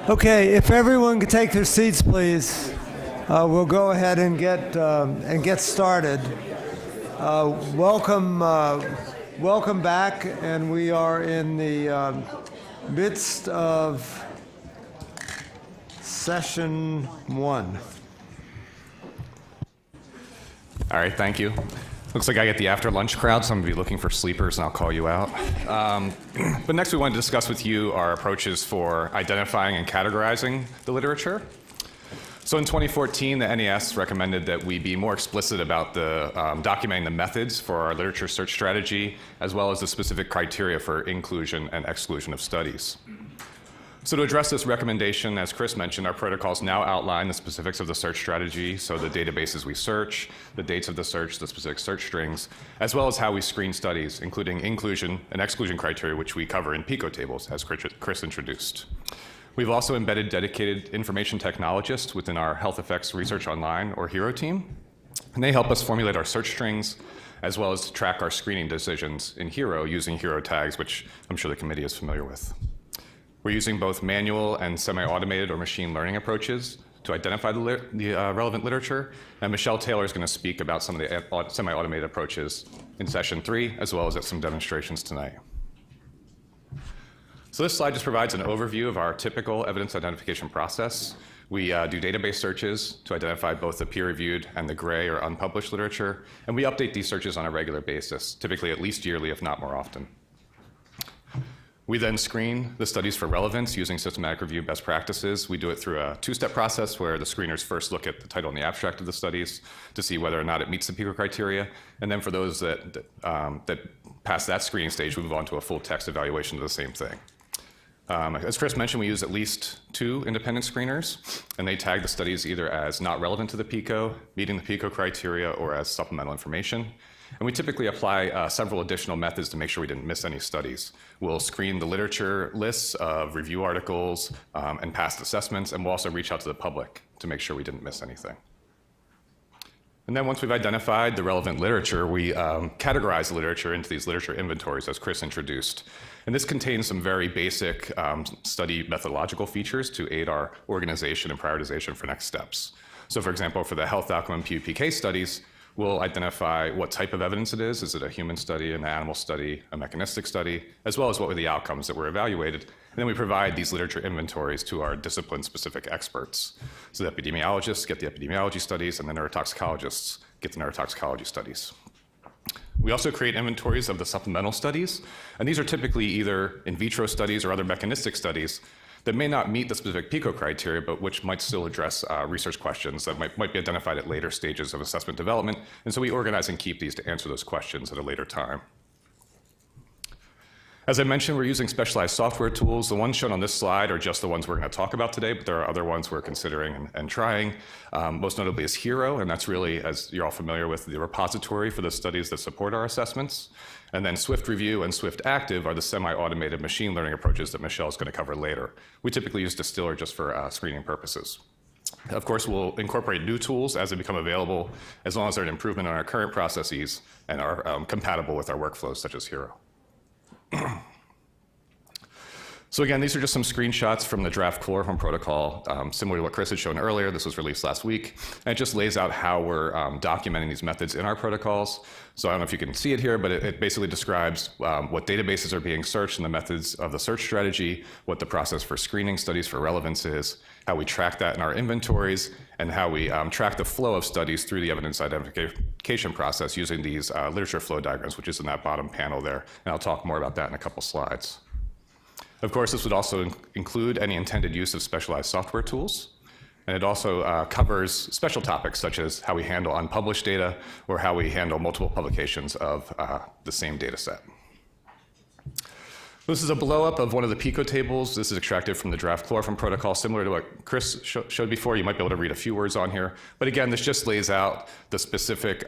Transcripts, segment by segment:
Okay, if everyone could take their seats, please, we'll go ahead and get started. Welcome back, and we are in the midst of session 1. All right, thank you. Looks like I get the after lunch crowd, so I'm gonna be looking for sleepers and I'll call you out. But next we want to discuss with you our approaches for identifying and categorizing the literature. So in 2014, the NES recommended that we be more explicit about documenting the methods for our literature search strategy, as well as the specific criteria for inclusion and exclusion of studies. So to address this recommendation, as Chris mentioned, our protocols now outline the specifics of the search strategy, so the databases we search, the dates of the search, the specific search strings, as well as how we screen studies, including inclusion and exclusion criteria, which we cover in PICO tables, as Chris introduced. We've also embedded dedicated information technologists within our Health Effects Research Online, or HERO team, and they help us formulate our search strings, as well as track our screening decisions in HERO using HERO tags, which I'm sure the committee is familiar with. We're using both manual and semi-automated or machine learning approaches to identify the relevant literature, and Michelle Taylor is going to speak about some of the semi-automated approaches in session 3, as well as at some demonstrations tonight. So this slide just provides an overview of our typical evidence identification process. We do database searches to identify both the peer-reviewed and the gray or unpublished literature, and we update these searches on a regular basis, typically at least yearly, if not more often. We then screen the studies for relevance using systematic review best practices. We do it through a two-step process where the screeners first look at the title and the abstract of the studies to see whether or not it meets the PICO criteria. And then for those that pass that screening stage, we move on to a full text evaluation of the same thing. As Chris mentioned, we use at least 2 independent screeners, and they tag the studies either as not relevant to the PICO, meeting the PICO criteria, or as supplemental information. And we typically apply several additional methods to make sure we didn't miss any studies. We'll screen the literature lists of review articles and past assessments, and we'll also reach out to the public to make sure we didn't miss anything. And then once we've identified the relevant literature, we categorize the literature into these literature inventories, as Chris introduced. And this contains some very basic study methodological features to aid our organization and prioritization for next steps. So for example, for the health outcome and PUPK studies, we'll identify what type of evidence it is. Is it a human study, an animal study, a mechanistic study, as well as what were the outcomes that were evaluated. And then we provide these literature inventories to our discipline-specific experts. So the epidemiologists get the epidemiology studies, and the neurotoxicologists get the neurotoxicology studies. We also create inventories of the supplemental studies, and these are typically either in vitro studies or other mechanistic studies that may not meet the specific PICO criteria, but which might still address research questions that might be identified at later stages of assessment development. And so we organize and keep these to answer those questions at a later time. As I mentioned, we're using specialized software tools. The ones shown on this slide are just the ones we're going to talk about today, but there are other ones we're considering and trying. Most notably is HERO, and that's really, as you're all familiar with, the repository for the studies that support our assessments. And then Swift Review and Swift Active are the semi-automated machine learning approaches that Michelle is going to cover later. We typically use Distiller just for screening purposes. Of course, we'll incorporate new tools as they become available, as long as they're an improvement on our current processes and are compatible with our workflows, such as HERO. So again, these are just some screenshots from the draft chloroform protocol, similar to what Chris had shown earlier. This was released last week, and it just lays out how we're documenting these methods in our protocols. So I don't know if you can see it here, but it basically describes what databases are being searched and the methods of the search strategy, what the process for screening studies for relevance is, how we track that in our inventories, and how we track the flow of studies through the evidence identification process using these literature flow diagrams, which is in that bottom panel there. And I'll talk more about that in a couple slides. Of course, this would also include any intended use of specialized software tools. And it also covers special topics such as how we handle unpublished data or how we handle multiple publications of the same data set. This is a blow-up of one of the PICO tables. This is extracted from the draft chloroform protocol, similar to what Chris showed before. You might be able to read a few words on here. But again, this just lays out the specific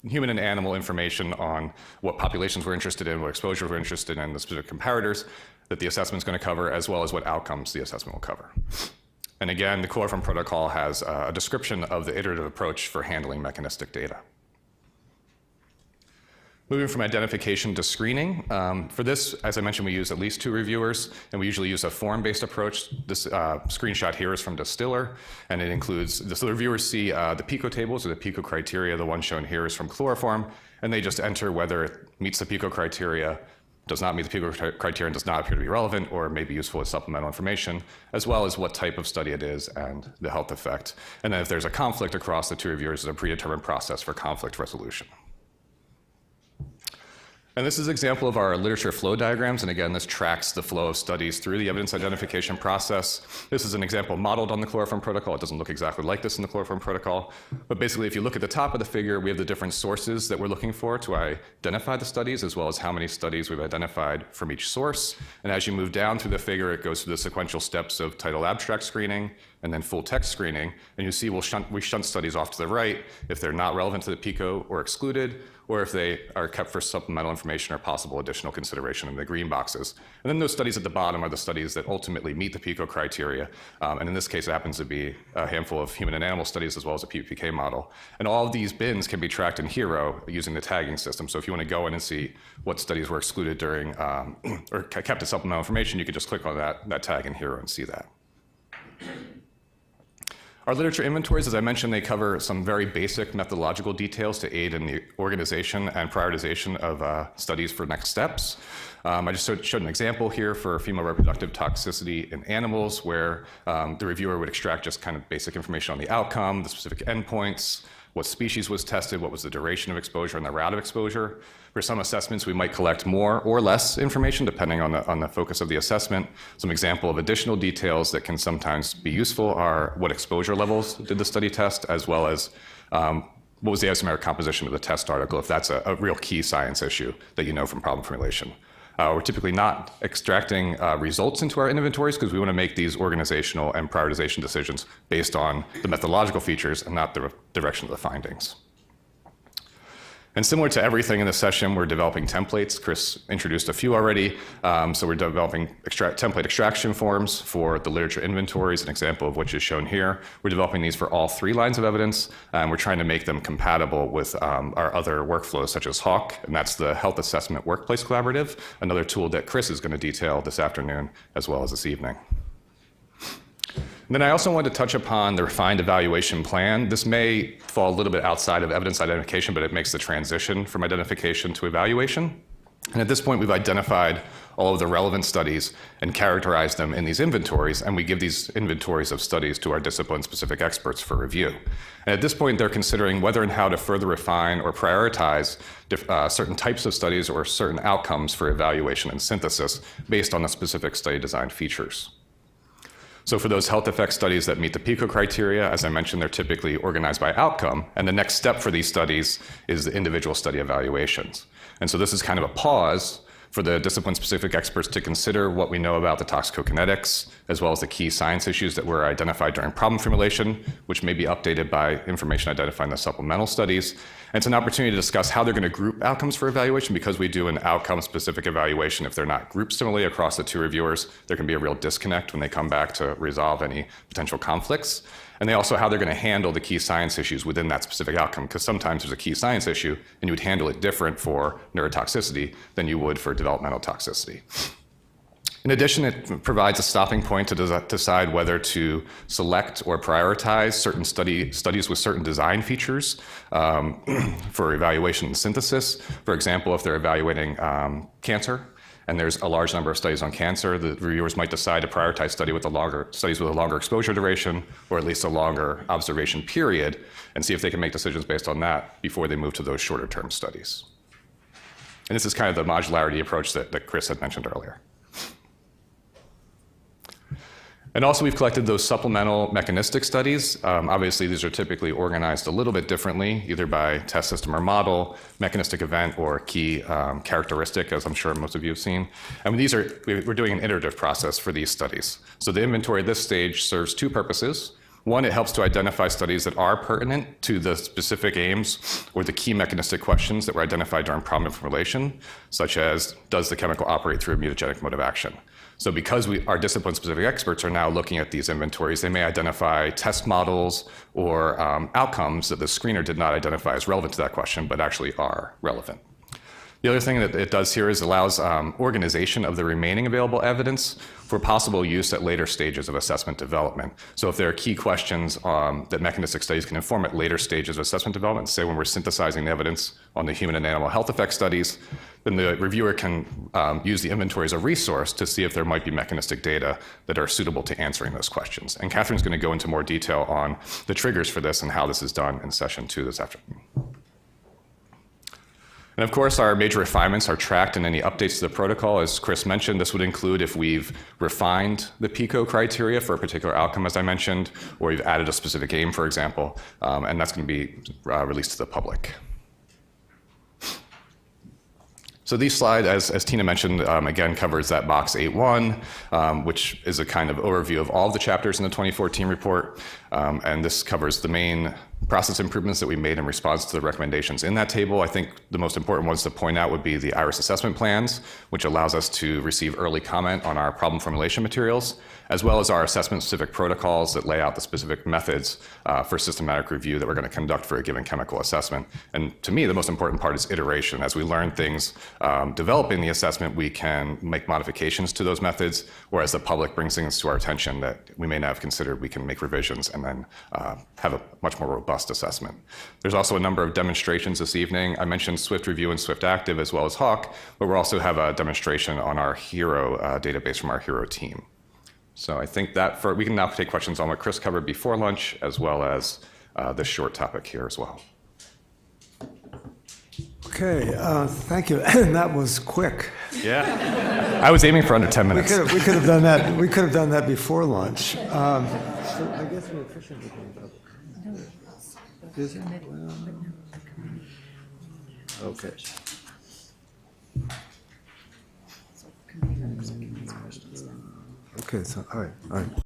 human and animal information on what populations we're interested in, what exposure we're interested in, the specific comparators that the assessment is going to cover, as well as what outcomes the assessment will cover. And again, the chloroform protocol has a description of the iterative approach for handling mechanistic data. Moving from identification to screening. For this, as I mentioned, we use at least 2 reviewers, and we usually use a form-based approach. This screenshot here is from Distiller, and it includes, the reviewers see the PICO tables or the PICO criteria. The one shown here is from chloroform, and they just enter whether it meets the PICO criteria, does not meet the PICO criteria, and does not appear to be relevant or may be useful as supplemental information, as well as what type of study it is and the health effect. And then if there's a conflict across the 2 reviewers, there's a predetermined process for conflict resolution. And this is an example of our literature flow diagrams. And again, this tracks the flow of studies through the evidence identification process. This is an example modeled on the chloroform protocol. It doesn't look exactly like this in the chloroform protocol. But basically, if you look at the top of the figure, we have the different sources that we're looking for to identify the studies, as well as how many studies we've identified from each source. And as you move down through the figure, it goes through the sequential steps of title abstract screening and then full text screening. And you see we shunt studies off to the right if they're not relevant to the PICO or excluded, or if they are kept for supplemental information or possible additional consideration in the green boxes. And then those studies at the bottom are the studies that ultimately meet the PICO criteria. And in this case, it happens to be a handful of human and animal studies as well as a PBPK model. And all of these bins can be tracked in Hero using the tagging system. So if you want to go in and see what studies were excluded during or kept as supplemental information, you can just click on that tag in Hero and see that. Our literature inventories, as I mentioned, they cover some very basic methodological details to aid in the organization and prioritization of studies for next steps. I just showed an example here for female reproductive toxicity in animals where the reviewer would extract just kind of basic information on the outcome, the specific endpoints, what species was tested, what was the duration of exposure, and the route of exposure. For some assessments, we might collect more or less information depending on the focus of the assessment. Some example of additional details that can sometimes be useful are what exposure levels did the study test, as well as what was the isomeric composition of the test article, if that's a real key science issue that you know from problem formulation. We're typically not extracting results into our inventories because we want to make these organizational and prioritization decisions based on the methodological features and not the direction of the findings. And similar to everything in this session, we're developing templates. Chris introduced a few already. So we're developing template extraction forms for the literature inventories, an example of which is shown here. We're developing these for all 3 lines of evidence, and we're trying to make them compatible with our other workflows, such as HAWK, and that's the Health Assessment Workplace Collaborative, another tool that Chris is going to detail this afternoon as well as this evening. And then I also wanted to touch upon the refined evaluation plan. This may fall a little bit outside of evidence identification, but it makes the transition from identification to evaluation. And at this point, we've identified all of the relevant studies and characterized them in these inventories, and we give these inventories of studies to our discipline-specific experts for review. And at this point, they're considering whether and how to further refine or prioritize certain types of studies or certain outcomes for evaluation and synthesis based on the specific study design features. So for those health effect studies that meet the PICO criteria, as I mentioned, they're typically organized by outcome. And the next step for these studies is the individual study evaluations. And so this is kind of a pause for the discipline-specific experts to consider what we know about the toxicokinetics, as well as the key science issues that were identified during problem formulation, which may be updated by information identified in the supplemental studies. And it's an opportunity to discuss how they're going to group outcomes for evaluation, because we do an outcome-specific evaluation. If they're not grouped similarly across the 2 reviewers, there can be a real disconnect when they come back to resolve any potential conflicts. And they also how they're going to handle the key science issues within that specific outcome, because sometimes there's a key science issue and you would handle it different for neurotoxicity than you would for developmental toxicity. In addition, it provides a stopping point to decide whether to select or prioritize certain studies with certain design features for evaluation and synthesis. For example, if they're evaluating cancer, and there's a large number of studies on cancer, the reviewers might decide to prioritize studies with a longer exposure duration, or at least a longer observation period, and see if they can make decisions based on that before they move to those shorter term studies. And this is kind of the modularity approach that Chris had mentioned earlier. And also, we've collected those supplemental mechanistic studies. Obviously, these are typically organized a little bit differently, either by test system or model, mechanistic event, or key characteristic, as I'm sure most of you have seen. And we're doing an iterative process for these studies. So the inventory at this stage serves 2 purposes. One, it helps to identify studies that are pertinent to the specific aims or the key mechanistic questions that were identified during problem formulation, such as, does the chemical operate through a mutagenic mode of action? So because our discipline-specific experts are now looking at these inventories, they may identify test models or outcomes that the screener did not identify as relevant to that question, but actually are relevant. The other thing that it does here is allows organization of the remaining available evidence for possible use at later stages of assessment development. So if there are key questions that mechanistic studies can inform at later stages of assessment development, say when we're synthesizing the evidence on the human and animal health effect studies, then the reviewer can use the inventory as a resource to see if there might be mechanistic data that are suitable to answering those questions. And Catherine's going to go into more detail on the triggers for this and how this is done in session 2 this afternoon. And of course, our major refinements are tracked in any updates to the protocol. As Chris mentioned, this would include if we've refined the PICO criteria for a particular outcome, as I mentioned, or we've added a specific aim, for example, and that's going to be released to the public. So these slides, as Tina mentioned, again, covers that box 8.1, which is a kind of overview of all of the chapters in the 2014 report. And this covers the main process improvements that we made in response to the recommendations in that table. I think the most important ones to point out would be the IRIS assessment plans, which allows us to receive early comment on our problem formulation materials, as well as our assessment-specific protocols that lay out the specific methods for systematic review that we're going to conduct for a given chemical assessment. And to me, the most important part is iteration. As we learn things developing the assessment, we can make modifications to those methods, or as the public brings things to our attention that we may not have considered, we can make revisions and then have a much more robust assessment. There's also a number of demonstrations this evening. I mentioned Swift Review and Swift Active as well as Hawk, but we also have a demonstration on our HERO database from our HERO team. So I think that we can now take questions on what Chris covered before lunch, as well as this short topic here as well. Okay, thank you. That was quick. Yeah, I was aiming for under 10 minutes. We could have done that. We could have done that before lunch. So I guess we're efficient. Is it? Well, okay. Okay. So all right.